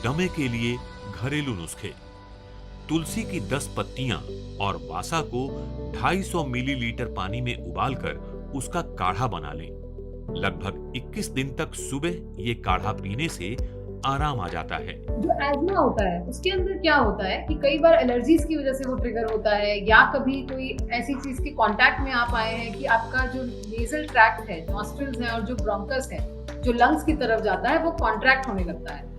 दमे के लिए घरेलू नुस्खे। तुलसी की 10 पत्तियां और वासा को 250 मिलीलीटर पानी में उबालकर उसका काढ़ा बना लें। लगभग 21 दिन तक सुबह ये काढ़ा पीने से आराम आ जाता है। जो एज्मा होता है उसके अंदर क्या होता है कि कई बार एलर्जीज की वजह से वो ट्रिगर होता है, या कभी कोई ऐसी चीज के कांटेक्ट में आप आए हैं कि आपका जो नेजल ट्रैक्ट है, नॉस्ट्रिल्स है और जो ब्रोंकस है जो लंग्स की तरफ जाता है, वो कॉन्ट्रैक्ट होने लगता है।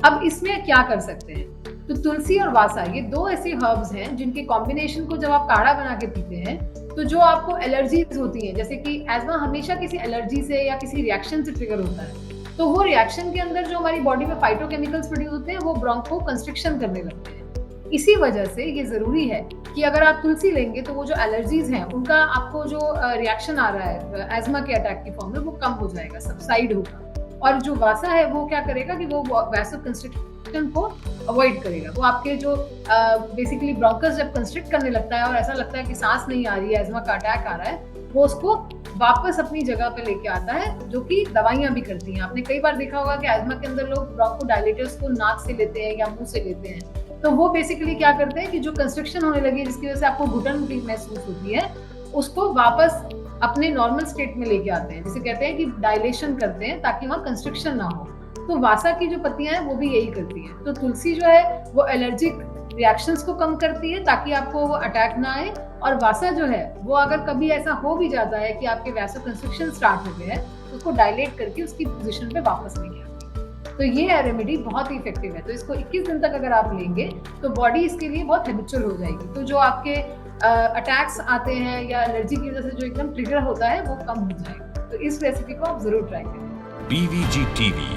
अब इसमें क्या कर सकते हैं? तो तुलसी और वासा ये दो ऐसे हर्ब्स हैं जिनके कॉम्बिनेशन को जब आप काढ़ा बना के पीते हैं तो जो आपको एलर्जीज होती हैं, जैसे कि एज्मा हमेशा किसी एलर्जी से या किसी रिएक्शन से ट्रिगर होता है, तो वो रिएक्शन के अंदर जो हमारी बॉडी में फाइटोकेमिकल्स प्रोड्यूस होते हैं वो ब्रोंको कंस्ट्रिक्शन करने लगते हैं। इसी वजह से ये जरूरी है कि अगर आप तुलसी लेंगे तो वो जो एलर्जीज हैं उनका आपको जो रिएक्शन आ रहा है एज्मा के अटैक की फॉर्म में वो कम हो जाएगा, सबसाइड होगा। और जो वासा है वो क्या करेगा कि वो वैसो कंस्ट्रिक्शन को अवॉइड करेगा। वो आपके जो बेसिकली ब्रोंकस जब कंस्ट्रिक्ट करने लगता है और ऐसा लगता है कि सांस नहीं आ रही है, एज्मा का अटैक आ रहा है, वो उसको वापस अपनी जगह पे लेके आता है, जो कि दवाइयां भी करती हैं। आपने कई बार देखा होगा कि एज्मा के अंदर लोग ब्रोंकोडायलेटर्स को नाक से लेते हैं या मुंह से लेते हैं, तो वो बेसिकली क्या करते हैं कि जो कंस्ट्रिक्शन होने लगी है जिसकी वजह से आपको घुटन भी महसूस होती है, उसको वापस अपने नॉर्मल स्टेट में लेके आते हैं, जिसे कहते हैं कि डायलेशन करते हैं ताकि वहाँ कंस्ट्रिक्शन ना हो। तो वासा की जो पत्तियां हैं वो भी यही करती हैं। तो तुलसी जो है वो एलर्जिक रिएक्शंस को कम करती है ताकि आपको वो अटैक ना आए, और वासा जो है वो अगर कभी ऐसा हो भी जाता है कि आपके वैसो कंस्ट्रिक्शन स्टार्ट हो गया है तो उसको डायलेट करके उसकी पोजीशन पे वापस लेके आती है। तो ये रेमेडी बहुत ही इफेक्टिव है। तो इसको 21 दिन तक अगर आप लेंगे तो बॉडी इसके लिए बहुत हैबिचुअल हो जाएगी। तो जो आपके अटैक्स आते हैं या एलर्जी की वजह से जो एकदम ट्रिगर होता है वो कम हो जाएगा। तो इस रेसिपी को आप जरूर ट्राई करें। BVG TV,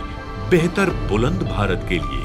बेहतर बुलंद भारत के लिए।